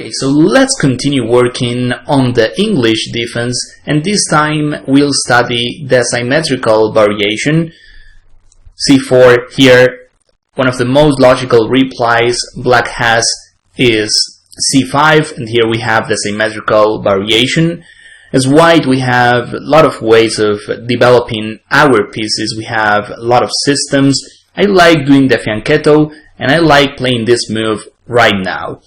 Okay, so let's continue working on the English defense, and this time we'll study the symmetrical variation. C4 here, one of the most logical replies black has is C5, and here we have the symmetrical variation. As white, we have a lot of ways of developing our pieces. We have a lot of systems. I like doing the fianchetto, and I like playing this move right now.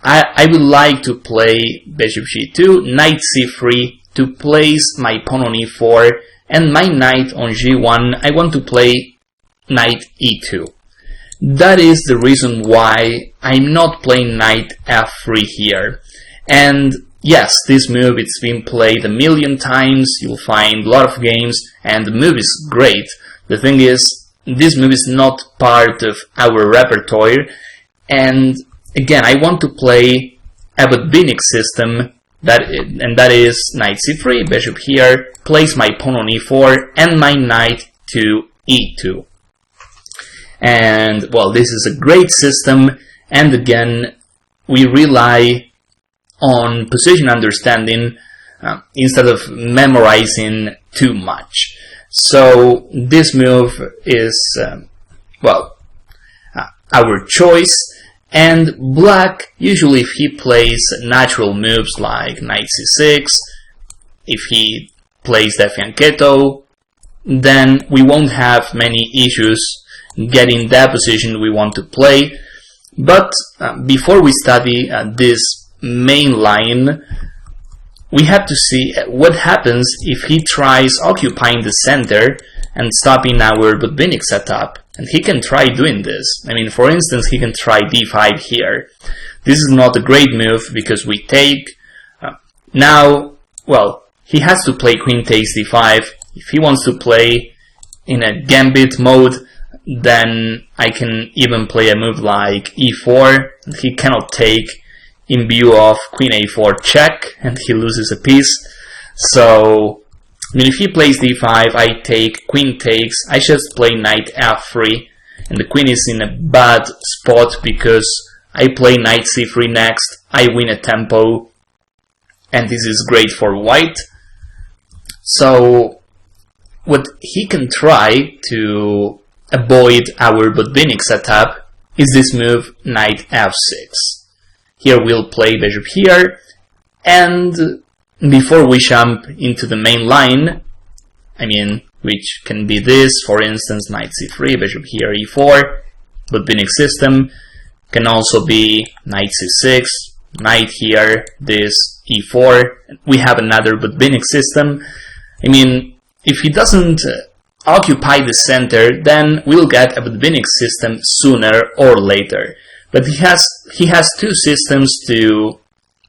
I would like to play bishop g2, knight c3 to place my pawn on e4, and my knight on g1 I want to play knight e2. That is the reason why I'm not playing knight f3 here. And yes, this move it's been played a million times, you'll find a lot of games, and the move is great. The thing is, this move is not part of our repertoire, and again, I want to play a Budbinic system, and that is knight c3, bishop here, place my pawn on e4, and my knight to e2. And, well, this is a great system, and again, we rely on position understanding instead of memorizing too much. So, this move is, well, our choice. And black, usually if he plays natural moves like knight c6, if he plays the fianchetto, then we won't have many issues getting that position we want to play. But before we study this main line, we have to see what happens if he tries occupying the center and stopping our Budbinic setup. And he can try doing this. I mean, for instance, he can try d5 here. This is not a great move because we take. Now, well, he has to play queen takes d5. If he wants to play in a gambit mode, then I can even play a move like e4. And he cannot take in view of queen a4 check, and he loses a piece. So, I mean, if he plays d5, I take, queen takes, I just play knight f3, and the queen is in a bad spot because I play knight c3 next, I win a tempo, and this is great for white. So, what he can try to avoid our Budbinic setup is this move, knight f6. Here we'll play bishop here, and before we jump into the main line, I mean, which can be this, for instance, knight c3, bishop here, e4, Budbinic system, can also be knight c6, knight here, this, e4, we have another Budbinic system. I mean, if he doesn't occupy the center, then we'll get a Budbinic system sooner or later. But he has two systems to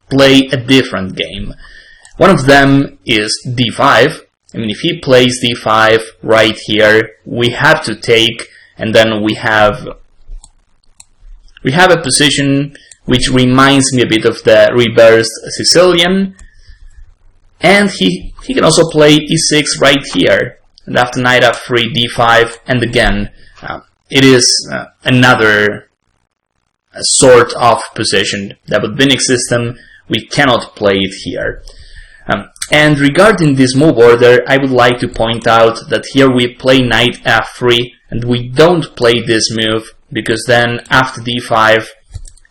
play a different game. One of them is d5. I mean, if he plays d5 right here, we have to take, and then we have a position which reminds me a bit of the reversed Sicilian. And he can also play e6 right here, and after knight f3, d5, and again, it is another sort of position. The Budbinic system, we cannot play it here. And regarding this move order, I would like to point out that here we play knight f3, and we don't play this move, because then after d5,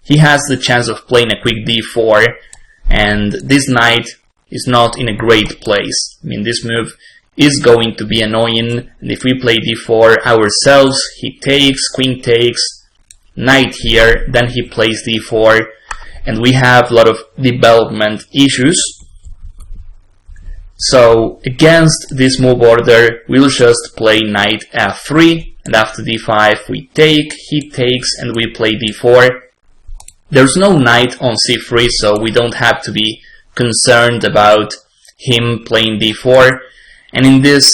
he has the chance of playing a quick d4, and this knight is not in a great place. I mean, this move is going to be annoying, and if we play d4 ourselves, he takes, queen takes, knight here, then he plays d4, and we have a lot of development issues. So, against this move order, we'll just play knight f3, and after d5 we take, he takes, and we play d4. There's no knight on c3, so we don't have to be concerned about him playing d4. And in this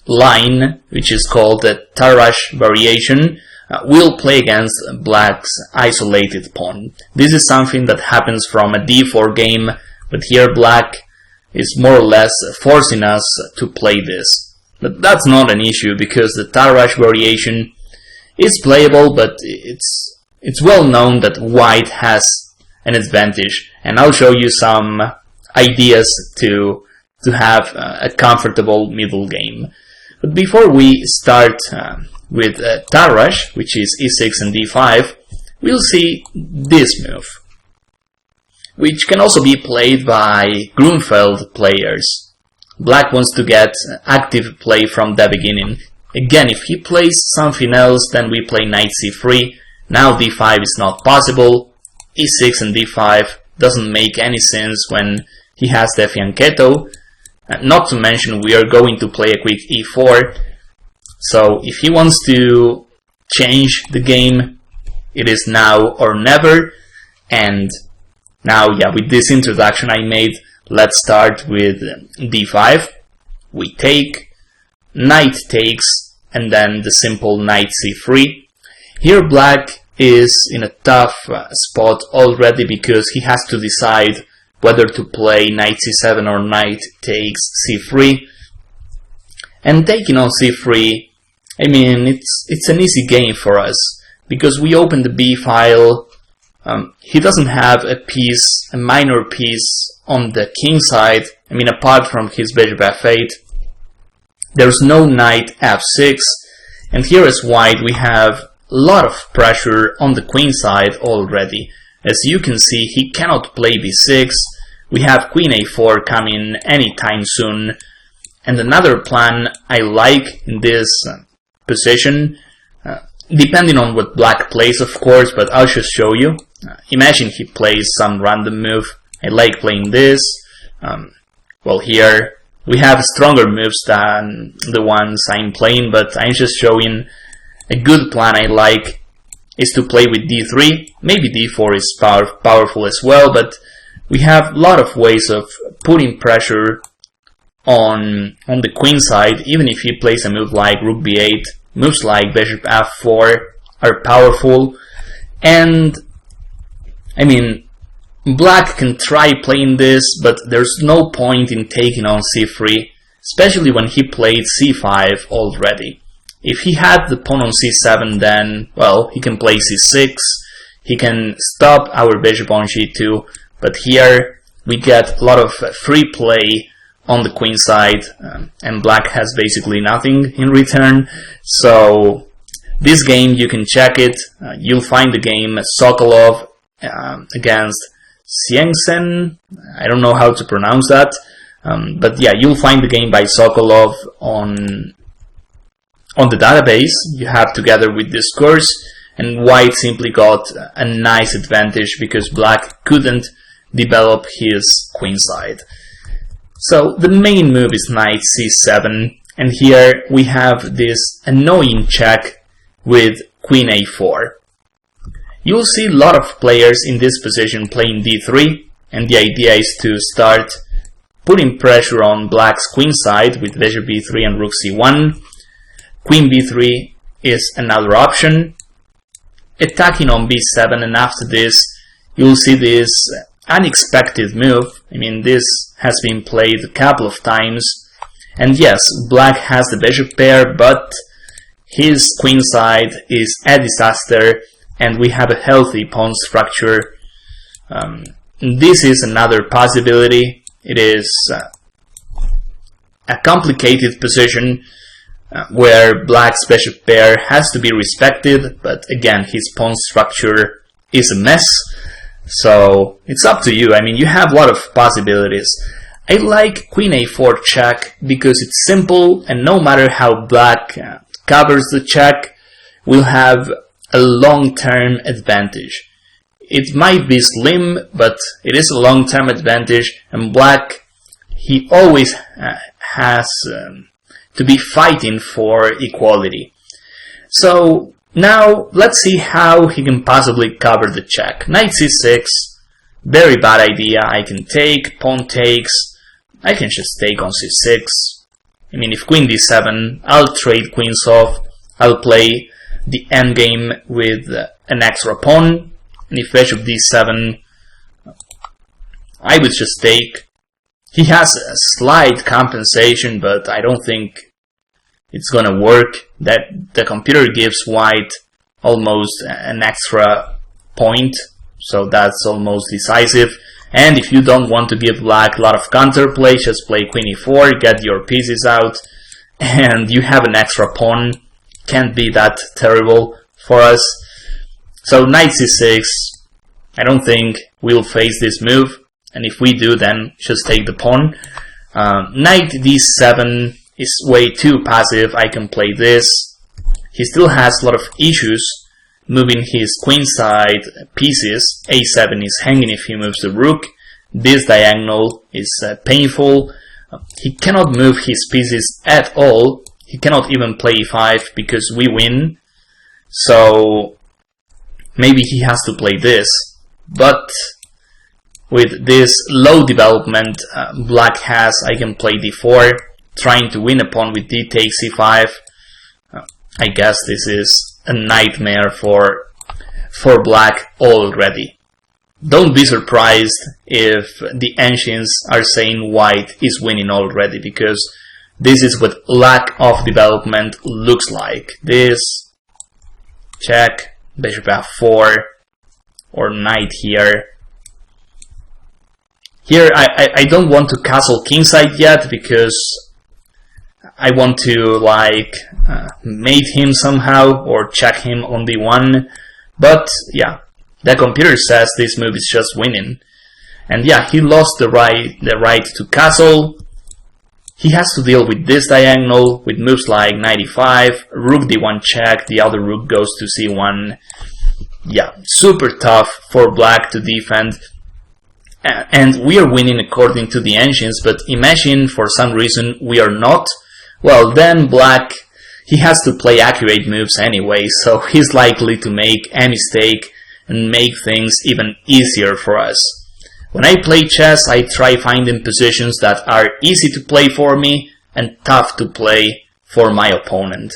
line, which is called the Tarrasch variation, we'll play against black's isolated pawn. This is something that happens from a d4 game, but here black is more or less forcing us to play this. But that's not an issue, because the Tarrasch variation is playable, but it's well known that white has an advantage, and I'll show you some ideas to have a comfortable middle game. But before we start with Tarrasch, which is e6 and d5, we'll see this move, which can also be played by Grunfeld players. Black wants to get active play from the beginning. Again, if he plays something else, then we play knight c3. Now d5 is not possible. e6 and d5 doesn't make any sense when he has the fianchetto. Not to mention we are going to play a quick e4. So if he wants to change the game, it is now or never. And now, yeah, with this introduction I made, let's start with d5. We take, knight takes, and then the simple knight c3. Here black is in a tough spot already because he has to decide whether to play knight c7 or knight takes c3. And taking on c3, I mean, it's an easy game for us because we open the b file. He doesn't have a piece, a minor piece on the king side. I mean, apart from his bishop f8, there's no knight f6, and here as white we have a lot of pressure on the queen side already. As you can see, he cannot play b6. We have queen a4 coming anytime soon. And another plan I like in this position, depending on what black plays of course, but I'll just show you. Imagine he plays some random move. I like playing this. Well, here we have stronger moves than the ones I'm playing, but I'm just showing a good plan I like is to play with d3. Maybe d4 is powerful as well, but we have a lot of ways of putting pressure on the queen side. Even if he plays a move like rook b8, moves like bishop f4 are powerful. And I mean, black can try playing this, but there's no point in taking on c3, especially when he played c5 already. If he had the pawn on c7, then, well, he can play c6, he can stop our bishop on g2, but here we get a lot of free play on the queen side, and black has basically nothing in return. So this game, you can check it. You'll find the game Sokolov against Siengsen. I don't know how to pronounce that, but yeah, you'll find the game by Sokolov on the database you have together with this course. And white simply got a nice advantage because black couldn't develop his queen side. So the main move is knight c7, and here we have this annoying check with queen a4. You'll see a lot of players in this position playing d3, and the idea is to start putting pressure on black's queen side with bishop b3 and rook c1. Queen b3 is another option. Attacking on b7, and after this you'll see this unexpected move. I mean, this has been played a couple of times, and yes, black has the bishop pair, but his queen side is a disaster and we have a healthy pawn structure. This is another possibility. It is a complicated position where black's bishop pair has to be respected, but again, his pawn structure is a mess. So it's up to you. I mean, you have a lot of possibilities. I like queen a4 check because it's simple, and no matter how black covers the check, we'll have a long-term advantage. It might be slim, but it is a long-term advantage, and black, he always has to be fighting for equality. So now let's see how he can possibly cover the check. Knight c6, very bad idea. I can take, pawn takes, I can just take on c6. I mean, if queen d7, I'll trade queens off, I'll play the endgame with an extra pawn, and if bishop d7, I would just take. He has a slight compensation, but I don't think it's gonna work. That the computer gives white almost an extra point so that's almost decisive. And if you don't want to give black a lot of counterplay, just play queen e4, get your pieces out, and you have an extra pawn. Can't be that terrible for us. So knight c6, I don't think we'll face this move, and if we do, then just take the pawn. Knight d7 is way too passive. I can play this. He still has a lot of issues moving his queenside pieces. a7 is hanging if he moves the rook. This diagonal is painful. He cannot move his pieces at all. He cannot even play e5 because we win. So maybe he has to play this. But with this low development black has, I can play d4, trying to win a pawn with d takes c5. I guess this is a nightmare for black already. Don't be surprised if the ancients are saying white is winning already, because this is what lack of development looks like. This, check, bishop f4, or knight here. Here I don't want to castle kingside yet, because I want to like mate him somehow or check him on d1. But yeah, the computer says this move is just winning. And yeah, he lost the right to castle. He has to deal with this diagonal with moves like knight e5, rook d1 check, the other rook goes to c1. Yeah, super tough for black to defend. And we are winning according to the ancients, but imagine for some reason we are not. Well, then black, he has to play accurate moves anyway, so he's likely to make a mistake and make things even easier for us. When I play chess, I try finding positions that are easy to play for me and tough to play for my opponent.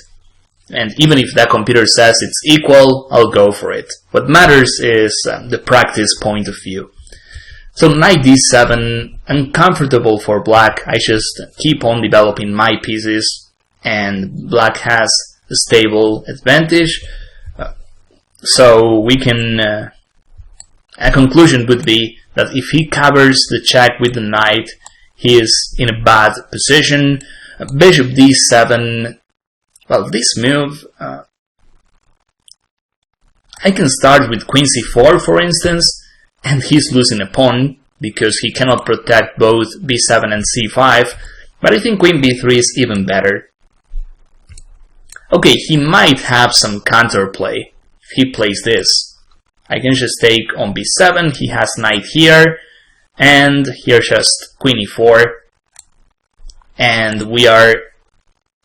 And even if the computer says it's equal, I'll go for it. What matters is the practice point of view. So knight d7, uncomfortable for black. I just keep on developing my pieces, and black has a stable advantage. So we can, a conclusion would be that if he covers the check with the knight, he is in a bad position. Bishop d7, well, this move, I can start with queen c4 for instance, and he's losing a pawn because he cannot protect both b7 and c5, but I think queen b3 is even better. Okay, he might have some counterplay if he plays this. I can just take on b7, he has knight here, and here just queen e4, and we are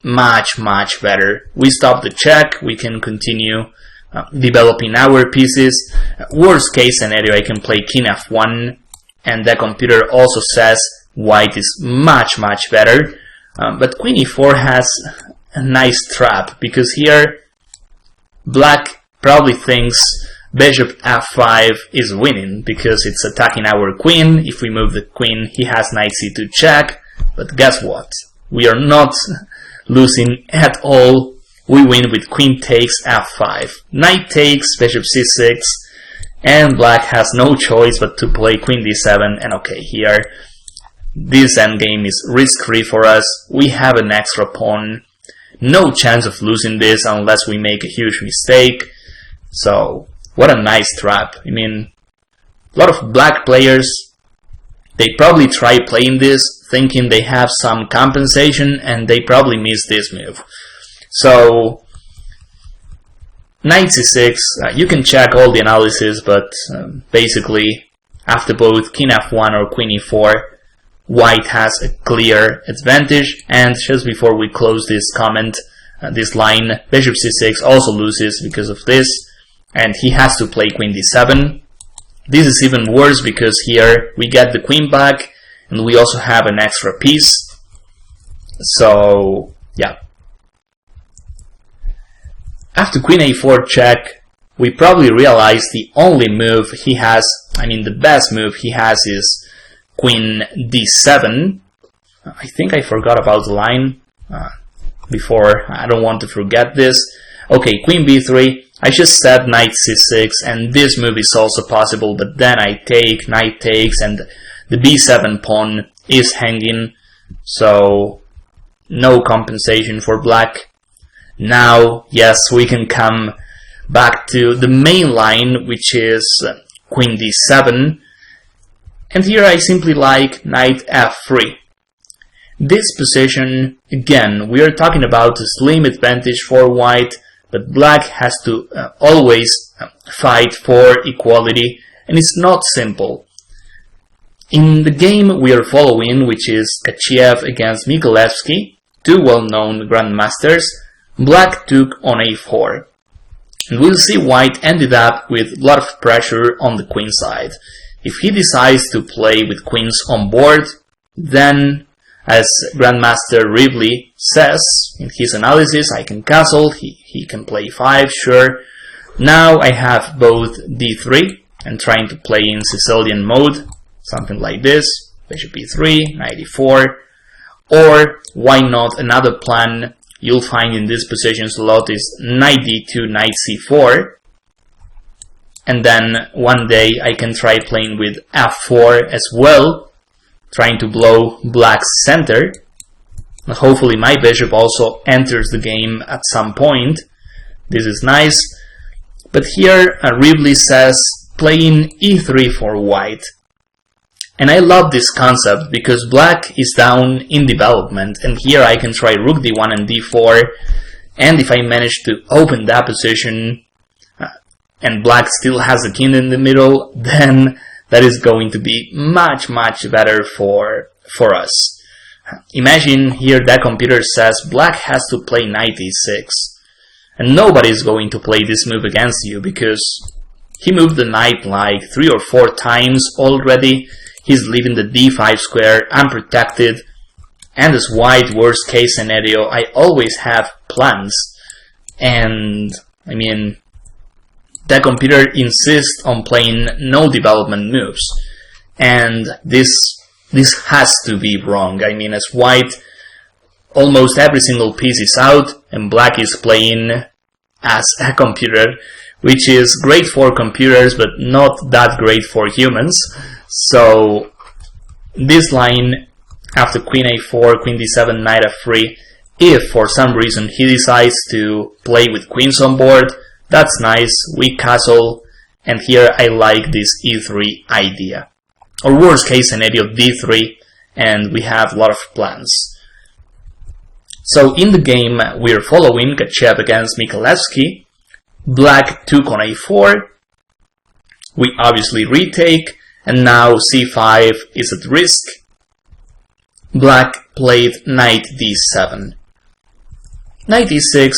much better. We stop the check, we can continue developing our pieces. Worst case scenario, I can play king f1, and the computer also says white is much better. But queen e4 has a nice trap, because here black probably thinks bishop f5 is winning because it's attacking our queen. If we move the queen, he has knight c2 check, but guess what? We are not losing at all. We win with queen takes f5. Knight takes, bishop c6, and black has no choice but to play queen d7, and okay, here this endgame is risk-free for us. We have an extra pawn. No chance of losing this unless we make a huge mistake. So, what a nice trap. I mean, a lot of black players, they probably try playing this thinking they have some compensation, and they probably miss this move. So, knight c6, you can check all the analysis, but basically, after both king f1 or queen e4, white has a clear advantage. And just before we close this comment, this line, bishop c6 also loses because of this, and he has to play queen d7. This is even worse because here we get the queen back, and we also have an extra piece. So, yeah. After queen a4 check, we probably realize the only move he has, I mean the best move he has, is queen d7. I think I forgot about the line before. I don't want to forget this. Okay, queen b3. I just said knight c6, and this move is also possible, but then I take, knight takes, and the b7 pawn is hanging, so no compensation for black. Now, yes, we can come back to the main line, which is queen d7, and here I simply like knight f3. This position, again, we are talking about a slim advantage for white, but black has to always fight for equality, and it's not simple. In the game we are following, which is Kachiev against Michalevsky, two well-known grandmasters, black took on a4. And we'll see white ended up with a lot of pressure on the queen side. If he decides to play with queens on board, then, as Grandmaster Rivley says in his analysis, I can castle, he can play 5, sure. Now I have both d3 and trying to play in Sicilian mode, something like this, bishop e3, knight e4, or why not another plan you'll find in this positions a lot is knight d2, knight c4, and then one day I can try playing with f4 as well, trying to blow black's center. Hopefully my bishop also enters the game at some point. This is nice. But here Rivley says playing e3 for white. And I love this concept because black is down in development, and here I can try rook d1 and d4, and if I manage to open that position and black still has a king in the middle, then that is going to be much better for us. Imagine here that computer says black has to play knight e6, and nobody is going to play this move against you because he moved the knight like 3 or 4 times already. He's leaving the d5 square unprotected, and as white worst case scenario I always have plans, and I mean that computer insists on playing no development moves, and this has to be wrong. I mean, as white almost every single piece is out and black is playing as a computer, which is great for computers but not that great for humans. So this line after queen a4, queen d7, knight f3, if for some reason he decides to play with queens on board, that's nice, we castle, and here I like this e3 idea. Or worst case scenario d3, and we have a lot of plans. So in the game we are following Kachiev against Michalevsky. Black took on a4, we obviously retake, and now c5 is at risk. Black played knight d7. Knight e6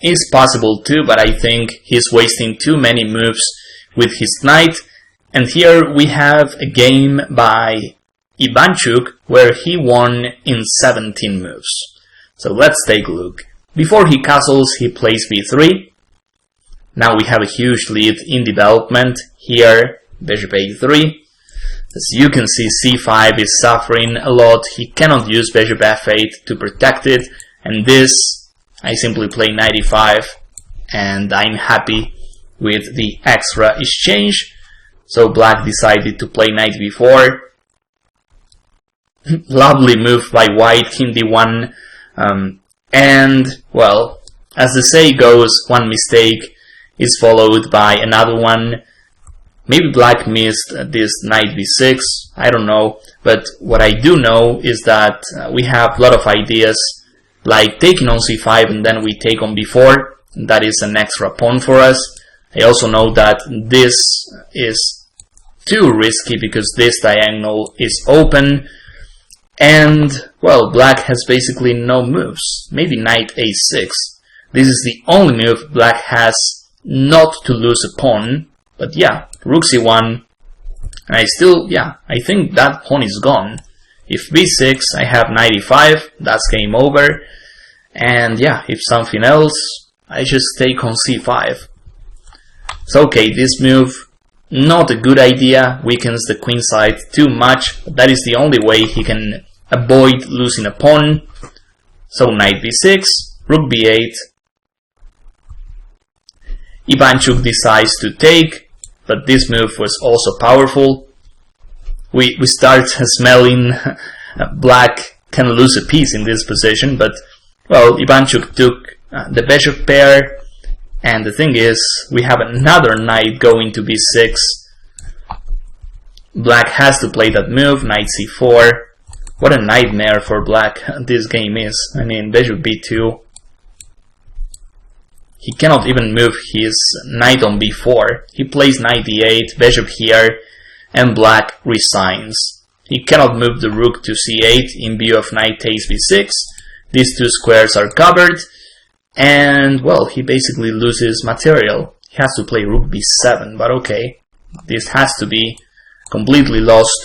is possible too, but I think he's wasting too many moves with his knight. And here we have a game by Ivanchuk where he won in 17 moves. So let's take a look. Before he castles, he plays b3. Now we have a huge lead in development. Here, bishop a3. As you can see, c5 is suffering a lot. He cannot use bishop f8 to protect it. And this, I simply play knight e5, and I'm happy with the extra exchange. So black decided to play knight b4. Lovely move by white, king d1. And, well, as the say goes, one mistake is followed by another one. Maybe black missed this knight b6, I don't know. But what I do know is that we have a lot of ideas, like taking on c5 and then we take on b4. That is an extra pawn for us. I also know that this is too risky because this diagonal is open. And, well, black has basically no moves. Maybe knight a6. This is the only move black has not to lose a pawn. But yeah, rook c1. And I think that pawn is gone. If b6, I have knight e5. That's game over. And yeah, if something else, I just take on c5. So okay, this move, not a good idea, weakens the queen side too much, but that is the only way he can avoid losing a pawn. So knight b6, rook b8. Ivanchuk decides to take, but this move was also powerful. We start smelling black can lose a piece in this position, but well, Ivanchuk took the bishop pair, and the thing is, we have another knight going to b6. Black has to play that move, knight c4. What a nightmare for black this game is. I mean, bishop b2. He cannot even move his knight on b4. He plays knight d8, bishop here, and black resigns. He cannot move the rook to c8 in view of knight takes b6. These two squares are covered, and well, he basically loses material. He has to play rook b7, but okay, this has to be completely lost,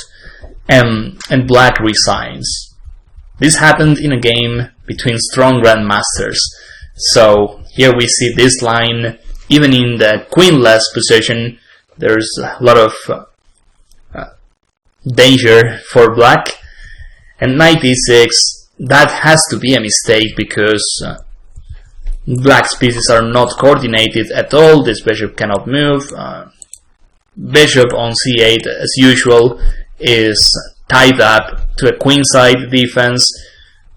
and black resigns. This happened in a game between strong grandmasters, so here we see this line. Even in the queenless position, there's a lot of danger for black, and knight e6, that has to be a mistake because black's pieces are not coordinated at all. This bishop cannot move. Bishop on c8, as usual, is tied up to a queenside defense.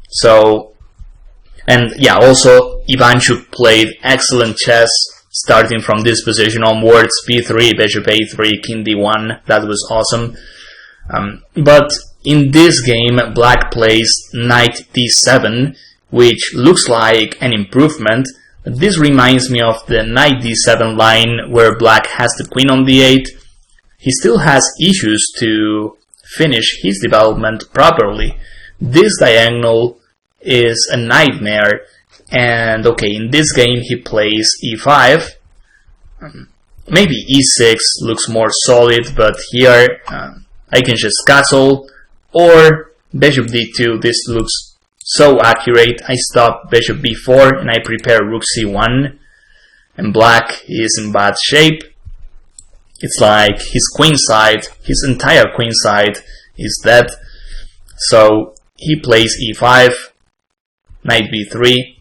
So, and yeah, also Ivanchuk played excellent chess starting from this position onwards. b3, bishop a3, king d1, that was awesome. But in this game, black plays knight d7, which looks like an improvement. This reminds me of the knight d7 line where black has the queen on d8. He still has issues to finish his development properly. This diagonal is a nightmare, and okay, in this game he plays e5. Maybe e6 looks more solid, but here I can just castle, or bishop d2. This looks so accurate. I stop bishop b4 and I prepare rook c1, and black is in bad shape. It's like his queenside, his entire queenside is dead. So he plays e5, knight b3.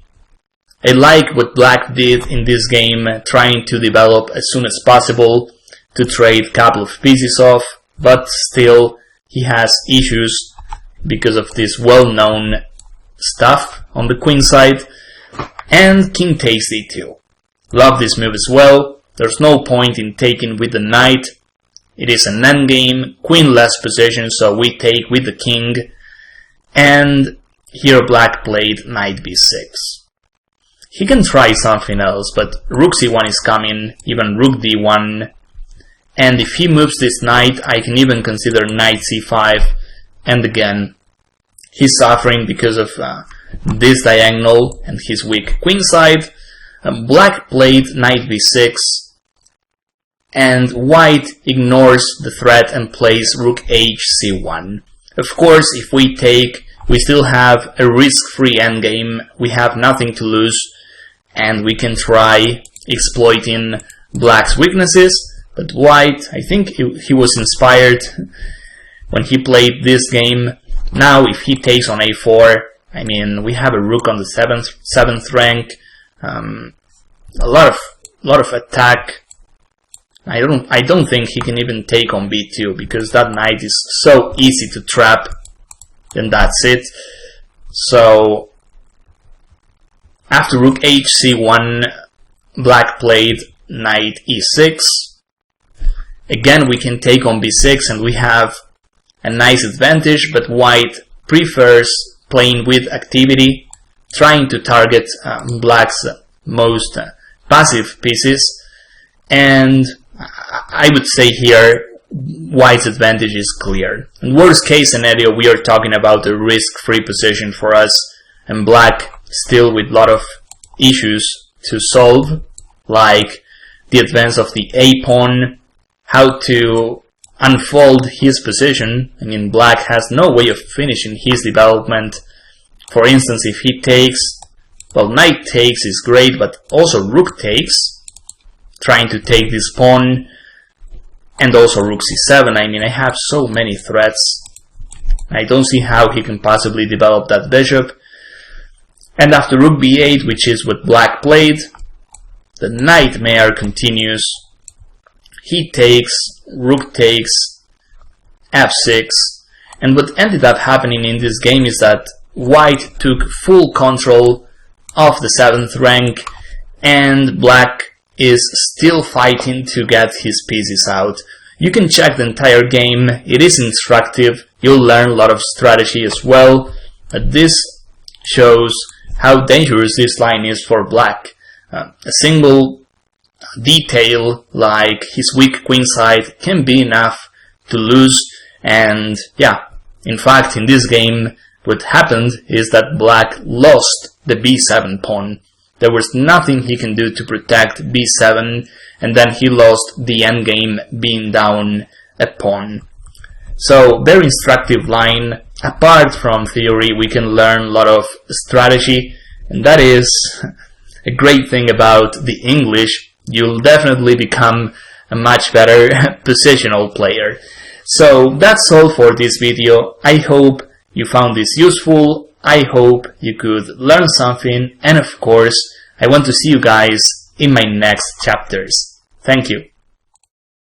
I like what black did in this game, trying to develop as soon as possible to trade a couple of pieces off, but still he has issues because of this well-known stuff on the queen side. And king takes d2. Love this move as well. There's no point in taking with the knight. It is an endgame, queenless position, so we take with the king. And here black played knight b6. He can try something else, but rook c1 is coming, even rook d1. And if he moves this knight, I can even consider knight c5. And again, he's suffering because of this diagonal and his weak queenside. Black played knight b6, and white ignores the threat and plays rook hc1. Of course, if we take, we still have a risk-free endgame. We have nothing to lose, and we can try exploiting black's weaknesses. But white, I think he was inspired when he played this game. Now, if he takes on a4, I mean, we have a rook on the seventh rank, a lot of attack. I don't think he can even take on b2 because that knight is so easy to trap. Then that's it. So after rook hc1, black played knight e6. Again, we can take on b6 and we have a nice advantage, but white prefers playing with activity, trying to target black's most passive pieces. And I would say here white's advantage is clear. In worst case scenario, we are talking about a risk-free position for us, and black still with a lot of issues to solve, like the advance of the a-pawn, how to unfold his position. I mean, black has no way of finishing his development. For instance, if he takes, well, knight takes is great, but also rook takes, trying to take this pawn, and also rook c7. I mean, I have so many threats. I don't see how he can possibly develop that bishop. And after rook b8, which is what black played, The nightmare continues. He takes, rook takes, f6, and what ended up happening in this game is that white took full control of the 7th rank, and black is still fighting to get his pieces out. You can check the entire game, it is instructive, you'll learn a lot of strategy as well, but this shows how dangerous this line is for black. A single detail like his weak queenside can be enough to lose, and yeah, in fact in this game what happened is that black lost the b7 pawn. There was nothing he can do to protect b7, and then he lost the endgame being down a pawn. So very instructive line. Apart from theory, we can learn a lot of strategy, and that is a great thing about the English. You'll definitely become a much better positional player. So that's all for this video. I hope you found this useful. I hope you could learn something, and of course, I want to see you guys in my next chapters. Thank you.